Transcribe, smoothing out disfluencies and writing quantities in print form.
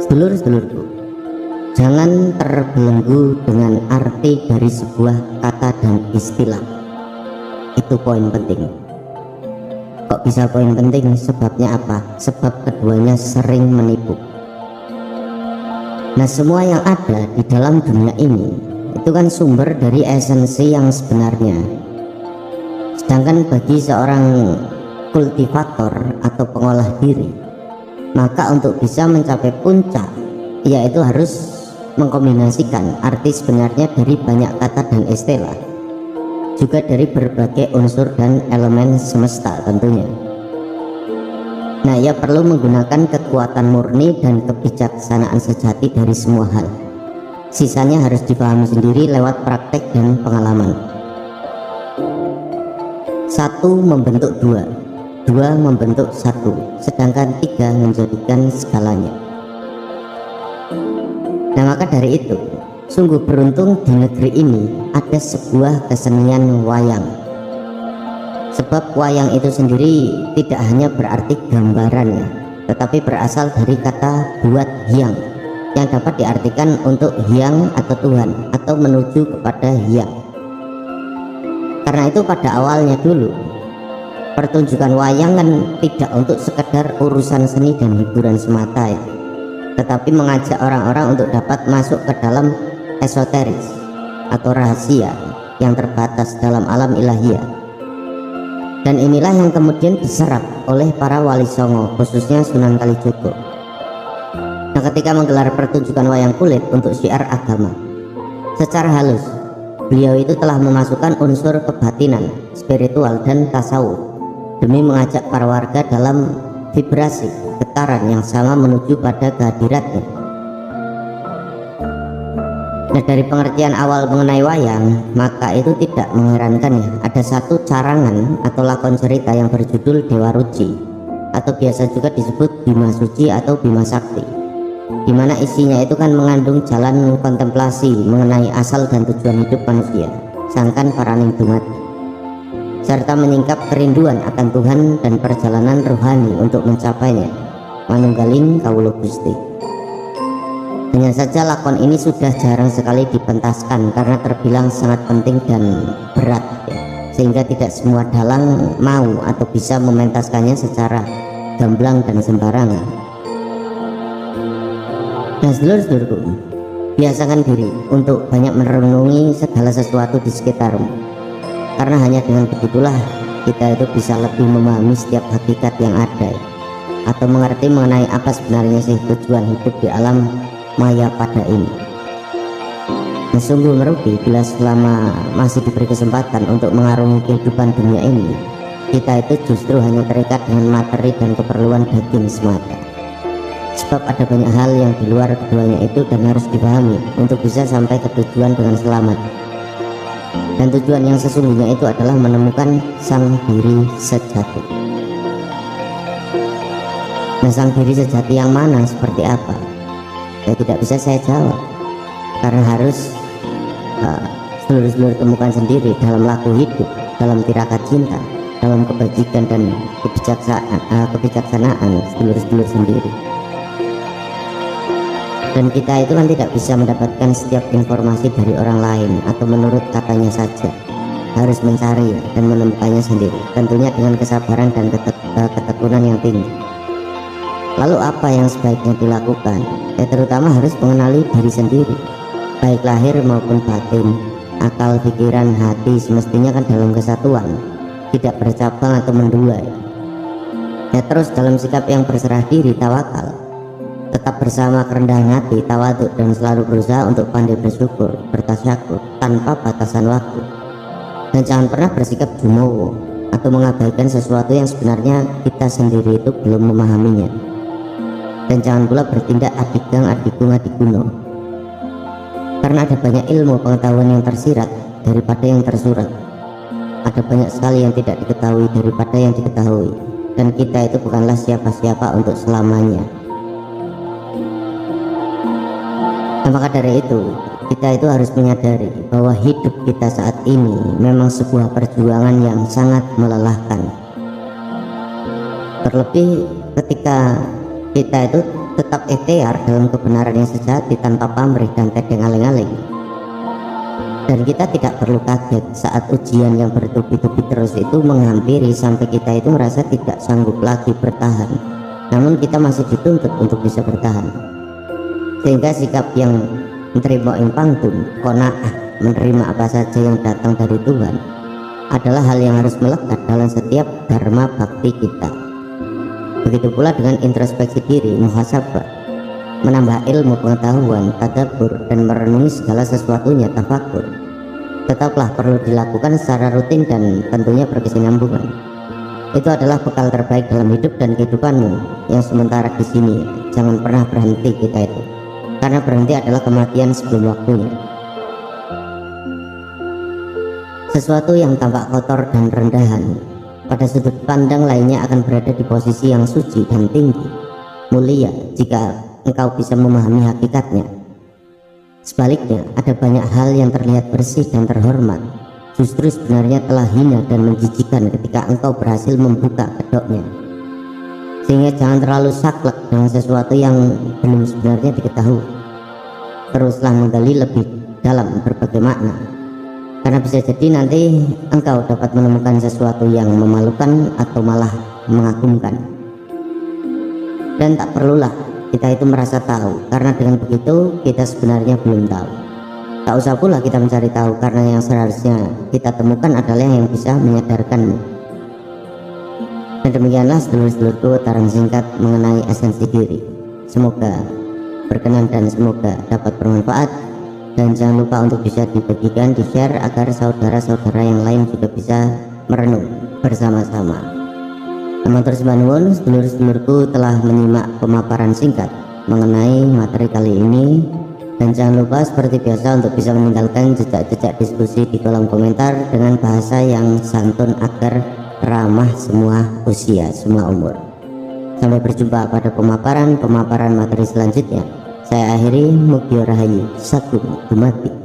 Sedulur-sedulurku, jangan terbelenggu dengan arti dari sebuah kata dan istilah. Itu poin penting. Kok bisa poin penting? Sebabnya apa? Sebab keduanya sering menipu. Nah, semua yang ada di dalam dunia ini itu kan sumber dari esensi yang sebenarnya. Sedangkan bagi seorang kultivator atau pengolah diri, maka untuk bisa mencapai puncak, yaitu harus mengkombinasikan arti sebenarnya dari banyak kata dan istilah, juga dari berbagai unsur dan elemen semesta tentunya. Nah, ia perlu menggunakan kekuatan murni dan kebijaksanaan sejati dari semua hal. Sisanya harus dipahami sendiri lewat praktek dan pengalaman. Satu membentuk dua, dua membentuk satu, sedangkan tiga menjadikan segalanya. Nah, maka dari itu sungguh beruntung di negeri ini ada sebuah kesenian wayang. Sebab wayang itu sendiri tidak hanya berarti gambaran, tetapi berasal dari kata buat hyang, yang dapat diartikan untuk hyang atau Tuhan, atau menuju kepada hyang. Karena itu pada awalnya dulu pertunjukan wayang kan tidak untuk sekedar urusan seni dan hiburan semata ya, tetapi mengajak orang-orang untuk dapat masuk ke dalam esoteris atau rahasia yang terbatas dalam alam ilahiyah. Dan inilah yang kemudian diserap oleh para wali songo, khususnya Sunan Kalijogo. Nah, ketika menggelar pertunjukan wayang kulit untuk syiar agama, secara halus beliau itu telah memasukkan unsur kebatinan, spiritual dan tasawuf demi mengajak para warga dalam vibrasi getaran yang sama menuju pada kehadiratnya. Nah, dari pengertian awal mengenai wayang, maka itu tidak mengherankan ya, ada satu carangan atau lakon cerita yang berjudul Dewa Ruci, atau biasa juga disebut Bima Suci atau Bima Sakti, dimana isinya itu kan mengandung jalan kontemplasi mengenai asal dan tujuan hidup manusia, sangkan paraning dumati, serta menyingkap kerinduan akan Tuhan dan perjalanan rohani untuk mencapainya. Manunggaling Kawula Gusti. Hanya saja lakon ini sudah jarang sekali dipentaskan karena terbilang sangat penting dan berat ya, sehingga tidak semua dalang mau atau bisa mementaskannya secara gamblang dan sembarangan. Nah, sedulur-sedulurku, biasakan diri untuk banyak merenungi segala sesuatu di sekitarmu, karena hanya dengan begitulah kita itu bisa lebih memahami setiap hakikat yang ada, atau mengerti mengenai apa sebenarnya sih tujuan hidup di alam maya pada ini. Nah, sungguh merugi bila selama masih diberi kesempatan untuk mengarungi kehidupan dunia ini, kita itu justru hanya terikat dengan materi dan keperluan daging semata. Sebab ada banyak hal yang di luar keduanya itu dan harus dipahami untuk bisa sampai ke tujuan dengan selamat. Dan tujuan yang sesungguhnya itu adalah menemukan sang diri sejati. Nah, sang diri sejati yang mana, seperti apa? Ya, tidak bisa saya jawab, karena harus seluruh temukan sendiri dalam laku hidup, dalam tirakat cinta, dalam kebajikan dan kebijaksanaan sedulur sendiri. Dan kita itu kan tidak bisa mendapatkan setiap informasi dari orang lain atau menurut katanya saja, harus mencari dan menemukannya sendiri, tentunya dengan kesabaran dan ketekunan yang tinggi. Lalu apa yang sebaiknya dilakukan? Ya, terutama harus mengenali diri sendiri, baik lahir maupun batin, akal, pikiran, hati semestinya kan dalam kesatuan, tidak bercabang atau menduai. Ya, terus dalam sikap yang berserah diri, tawakal, tetap bersama kerendahan hati, tawaduk, dan selalu berusaha untuk pandai bersyukur, bertasyakur tanpa batasan waktu. Dan jangan pernah bersikap jumowo atau mengabaikan sesuatu yang sebenarnya kita sendiri itu belum memahaminya. Dan jangan pula bertindak adigang adikuno, karena ada banyak ilmu pengetahuan yang tersirat daripada yang tersurat. Ada banyak sekali yang tidak diketahui daripada yang diketahui, dan kita itu bukanlah siapa-siapa untuk selamanya. Nah, maka dari itu kita itu harus menyadari bahwa hidup kita saat ini memang sebuah perjuangan yang sangat melelahkan, terlebih ketika kita itu tetap ikhtiar dalam kebenaran yang sejati tanpa pamrih dan tedeng aling-aling. Dan kita tidak perlu kaget saat ujian yang bertubi-tubi terus itu menghampiri sampai kita itu merasa tidak sanggup lagi bertahan, namun kita masih dituntut untuk bisa bertahan. Sehingga sikap yang menerima impangtun, qanaah, menerima apa saja yang datang dari Tuhan adalah hal yang harus melekat dalam setiap dharma bakti kita. Begitu pula dengan introspeksi diri, muhasabah, menambah ilmu pengetahuan, tadabbur, dan merenungi segala sesuatunya, tafakur, tetaplah perlu dilakukan secara rutin dan tentunya berkesinambungan. Itu adalah bekal terbaik dalam hidup dan kehidupanmu yang sementara di sini. Jangan pernah berhenti kita itu, karena berhenti adalah kematian sebelum waktunya. Sesuatu yang tampak kotor dan rendahan pada sudut pandang lainnya akan berada di posisi yang suci dan tinggi, mulia jika engkau bisa memahami hakikatnya. Sebaliknya, ada banyak hal yang terlihat bersih dan terhormat, justru sebenarnya telah hina dan menjijikan ketika engkau berhasil membuka kedoknya. Sehingga jangan terlalu saklek dengan sesuatu yang belum sebenarnya diketahui. Teruslah menggali lebih dalam berbagai makna, karena bisa jadi nanti engkau dapat menemukan sesuatu yang memalukan atau malah mengagumkan. Dan tak perlulah kita itu merasa tahu, karena dengan begitu kita sebenarnya belum tahu. Tak usah pula kita mencari tahu, karena yang seharusnya kita temukan adalah yang bisa menyadarkanmu. Dan demikianlah sedulur-sedulurku tarang singkat mengenai esensi diri. Semoga berkenan dan semoga dapat bermanfaat. Dan jangan lupa untuk bisa dibagikan, di-share agar saudara-saudara yang lain juga bisa merenung bersama-sama. Amun terus nuwun, sedulur-sedulurku telah menyimak pemaparan singkat mengenai materi kali ini. Dan jangan lupa seperti biasa untuk bisa meninggalkan jejak-jejak diskusi di kolom komentar dengan bahasa yang santun agar ramah semua usia, semua umur. Sampai berjumpa pada pemaparan materi selanjutnya. Saya akhiri, Mugi Rahayu, Sakum Dumadi.